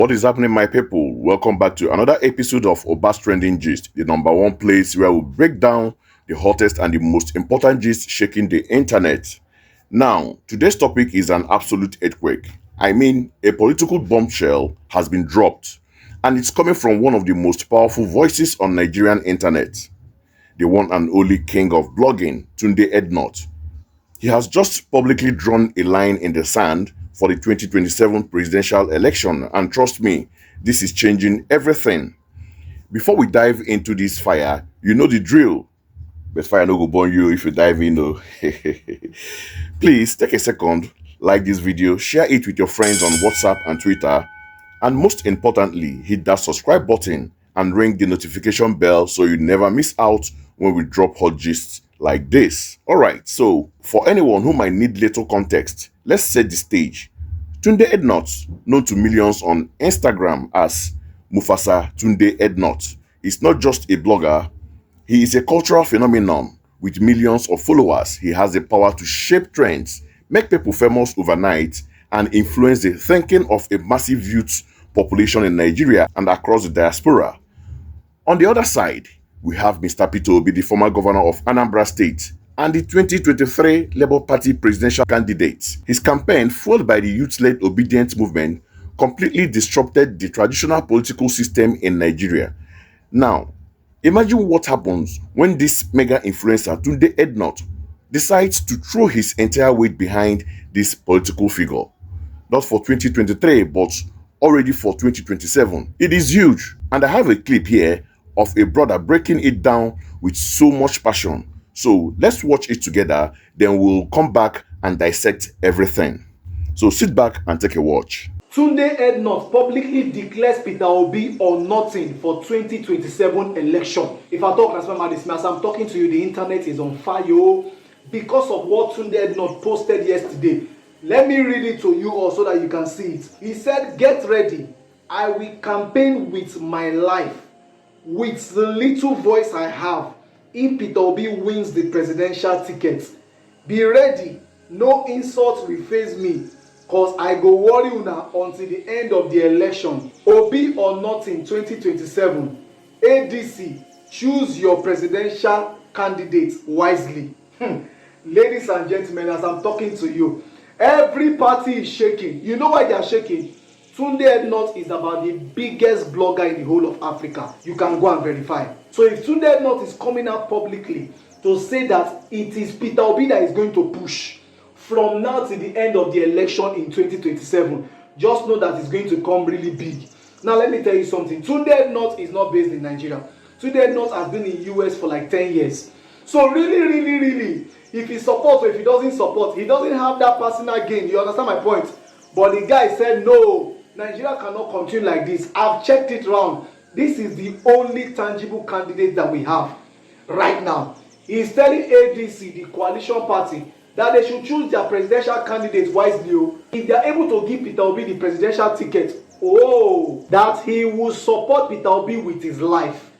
What is happening, my people? Welcome back to another episode of Oba's Trending Gist, the number one place where we break down the hottest and the most important gist shaking the internet. Now, today's topic is an absolute earthquake. I mean, a political bombshell has been dropped, and it's coming from one of the most powerful voices on Nigerian internet, the one and only king of blogging, Tunde Ednut. He has just publicly drawn a line in the sand for the 2027 presidential election, and trust me, this is changing everything. Before we dive into this fire, you know the drill. But fire no go burn you if you dive in though. Please take a second, like this video, share it with your friends on WhatsApp and Twitter, and most importantly, hit that subscribe button and ring the notification bell so you never miss out when we drop hot gists like this. Alright, so for anyone who might need little context, let's set the stage. Tunde Ednut, known to millions on Instagram as Mufasa Tunde Ednut, is not just a blogger, he is a cultural phenomenon with millions of followers. He has the power to shape trends, make people famous overnight, and influence the thinking of a massive youth population in Nigeria and across the diaspora. On the other side, we have Mr. Peter Obi, the former governor of Anambra State and the 2023 Labour Party presidential candidate. His campaign, fueled by the youth-led Obidient movement, completely disrupted the traditional political system in Nigeria. Now, imagine what happens when this mega influencer Tunde Ednut decides to throw his entire weight behind this political figure. Not for 2023, but already for 2027. It is huge, and I have a clip here of a brother breaking it down with so much passion. So let's watch it together, then we'll come back and dissect everything. So sit back and take a watch. Tunde Ednut publicly declares Peter Obi or nothing for 2027 election. If I talk as I'm talking to you, the internet is on fire because of what Tunde Ednut posted yesterday. Let me read it to you all so that you can see it. He said, "Get ready. I will campaign with my life, with the little voice I have, if Peter Obi wins the presidential ticket. Be ready. No insult will faze me, cause I go worry una until the end of the election. Obi or nothing 2027. ADC, choose your presidential candidate wisely." Ladies and gentlemen, as I'm talking to you, every party is shaking. You know why they are shaking? Tunde Ednut is about the biggest blogger in the whole of Africa. You can go and verify. So if Tunde Ednut is coming out publicly to say that it is Peter Obi that is going to push from now to the end of the election in 2027, just know that it's going to come really big. Now let me tell you something. Tunde Ednut is not based in Nigeria. Tunde Ednut has been in US for like 10 years. So really, if he supports or if he doesn't support, he doesn't have that personal gain. You understand my point? But the guy said, no, Nigeria cannot continue like this. I've checked it round. This is the only tangible candidate that we have right now. He's telling ADC, the coalition party, that they should choose their presidential candidate wisely. If they are able to give Peter Obi the presidential ticket, that he will support Peter Obi with his life.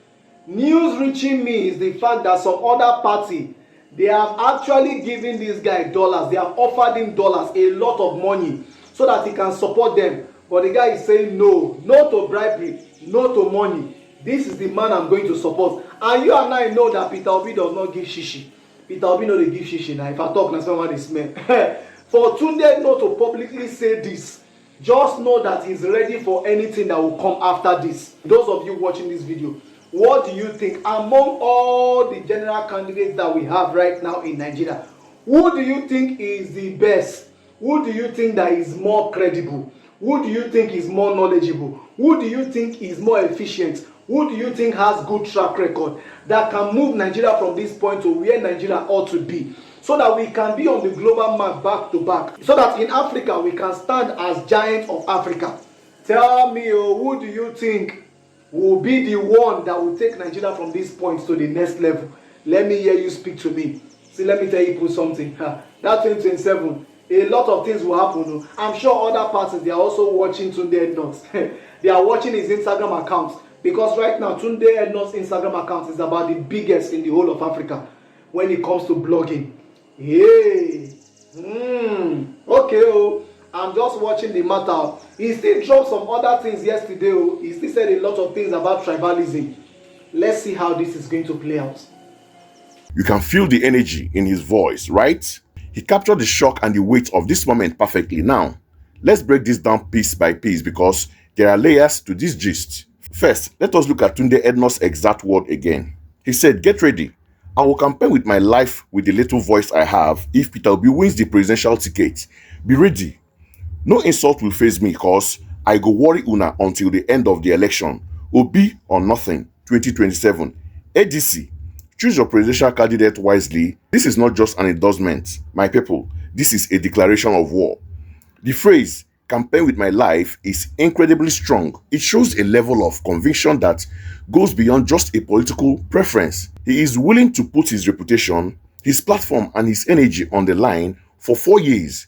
News reaching me is the fact that some other party, they have actually given this guy dollars. They have offered him dollars, a lot of money, so that he can support them. But the guy is saying no to bribery, no to money. This is the man I'm going to support. And you and I know that Peter Obi does not give shishi. Peter Obi no dey give shishi now. If I talk, na someone dey smell. For Tunde not to publicly say this, just know that he's ready for anything that will come after this. Those of you watching this video, what do you think among all the general candidates that we have right now in Nigeria? Who do you think is the best? Who do you think that is more credible? Who do you think is more knowledgeable? Who do you think is more efficient? Who do you think has good track record that can move Nigeria from this point to where Nigeria ought to be, so that we can be on the global map back to back, so that in Africa we can stand as giants of Africa? Tell me, who do you think will be the one that will take Nigeria from this point to the next level? Let me hear you speak to me. See, let me tell you something. That 2027, a lot of things will happen. I'm sure other parties, they are also watching Tunde Ednut. They are watching his Instagram account, because right now Tunde Ednut's Instagram account is about the biggest in the whole of Africa when it comes to blogging. Hey, okay. I'm just watching the matter. He still dropped some other things yesterday. He still said a lot of things about tribalism. Let's see how this is going to play out. You can feel the energy in his voice, right? He captured the shock and the weight of this moment perfectly. Now, let's break this down piece by piece because there are layers to this gist. First, let us look at Tunde Ednut's exact word again. He said, "Get ready. I will campaign with my life with the little voice I have if Peter Obi wins the presidential ticket. Be ready. No insult will faze me cause I go worry una until the end of the election. Obi or nothing, 2027. ADC, choose your presidential candidate wisely. This is not just an endorsement, my people. This is a declaration of war." The phrase, "campaign with my life," is incredibly strong. It shows a level of conviction that goes beyond just a political preference. He is willing to put his reputation, his platform, and his energy on the line for 4 years.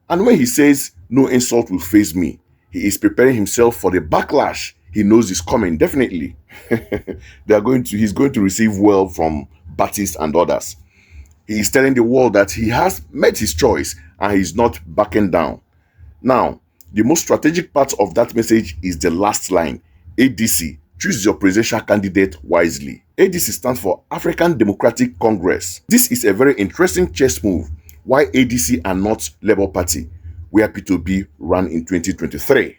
And when he says, "no insult will faze me," he is preparing himself for the backlash he knows is coming, definitely. He's going to receive well from Baptist and others. He is telling the world that he has made his choice and he is not backing down. Now, the most strategic part of that message is the last line. ADC, choose your presidential candidate wisely. ADC stands for African Democratic Congress. This is a very interesting chess move. Why ADC and not Labour Party, where Peter Obi ran in 2023?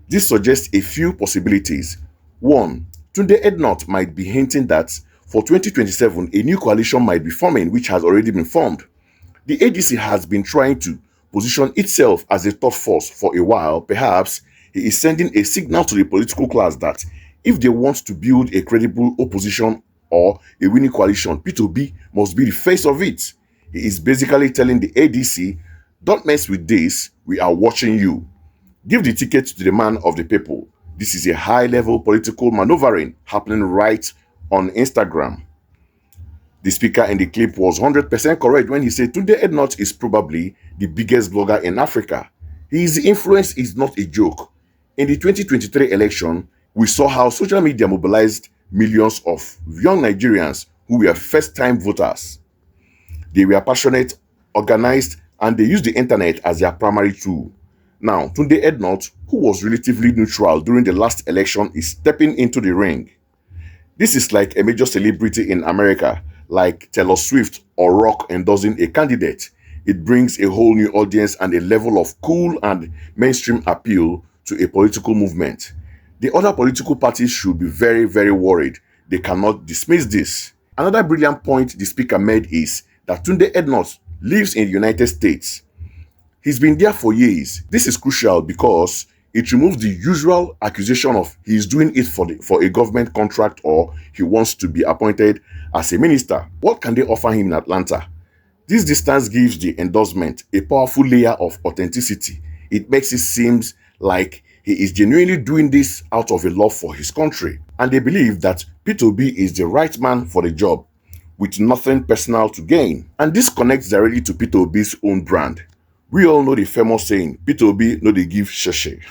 This suggests a few possibilities. One, Tunde Ednut might be hinting that for 2027, a new coalition might be forming, which has already been formed. The ADC has been trying to position itself as a third force for a while. Perhaps he is sending a signal to the political class that if they want to build a credible opposition or a winning coalition, Peter Obi must be the face of it. He is basically telling the ADC, "Don't mess with this, we are watching you. Give the ticket to the man of the people." This is a high-level political maneuvering happening right on Instagram. The speaker in the clip was 100% correct when he said Tunde Ednut is probably the biggest blogger in Africa. His influence is not a joke. In the 2023 election, we saw how social media mobilized millions of young Nigerians who were first-time voters. They were passionate, organized, and they used the internet as their primary tool. Now, Tunde Ednut, who was relatively neutral during the last election, is stepping into the ring. This is like a major celebrity in America, like Taylor Swift or Rock endorsing a candidate. It brings a whole new audience and a level of cool and mainstream appeal to a political movement. The other political parties should be very, very worried. They cannot dismiss this. Another brilliant point the speaker made is that Tunde Ednut lives in the United States. He's been there for years. This is crucial because it removes the usual accusation of he's doing it for a government contract or he wants to be appointed as a minister. What can they offer him in Atlanta? This distance gives the endorsement a powerful layer of authenticity. It makes it seem like he is genuinely doing this out of a love for his country. And they believe that Peter Obi is the right man for the job, with nothing personal to gain. And this connects directly to Peter Obi's own brand. We all know the famous saying, Peter Obi no dey give sheshe.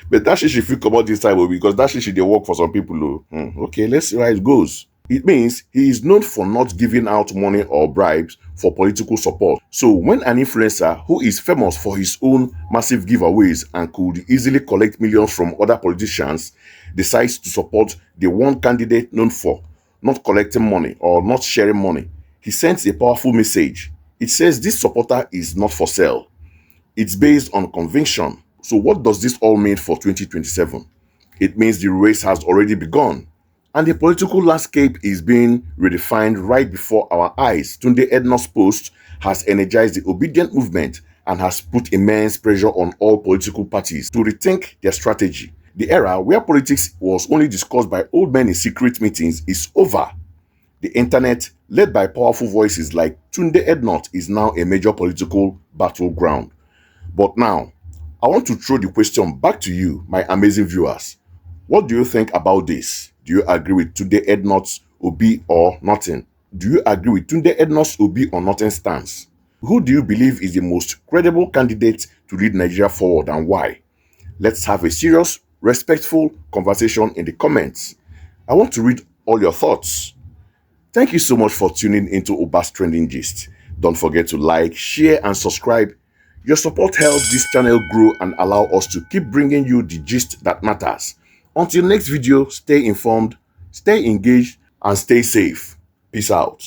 But that sheshe fit come out this time because that sheshe dey work for some people. Okay, let's see how it goes. It means he is known for not giving out money or bribes for political support. So when an influencer who is famous for his own massive giveaways and could easily collect millions from other politicians decides to support the one candidate known for not collecting money or not sharing money, he sends a powerful message. It says this supporter is not for sale. It's based on conviction. So what does this all mean for 2027? It means the race has already begun. And the political landscape is being redefined right before our eyes. Tunde Ednut's post has energized the Obidient movement and has put immense pressure on all political parties to rethink their strategy. The era where politics was only discussed by old men in secret meetings is over. The internet, led by powerful voices like Tunde Ednut, is now a major political battleground. But now, I want to throw the question back to you, my amazing viewers. What do you think about this? Do you agree with Tunde Ednut's Obi or nothing? Do you agree with Tunde Ednut's Obi or nothing stance? Who do you believe is the most credible candidate to lead Nigeria forward and why? Let's have a serious, respectful conversation in the comments. I want to read all your thoughts. Thank you so much for tuning into Oba's Trending Gist. Don't forget to like, share, and subscribe. Your support helps this channel grow and allow us to keep bringing you the gist that matters. Until next video, stay informed, stay engaged, and stay safe. Peace out.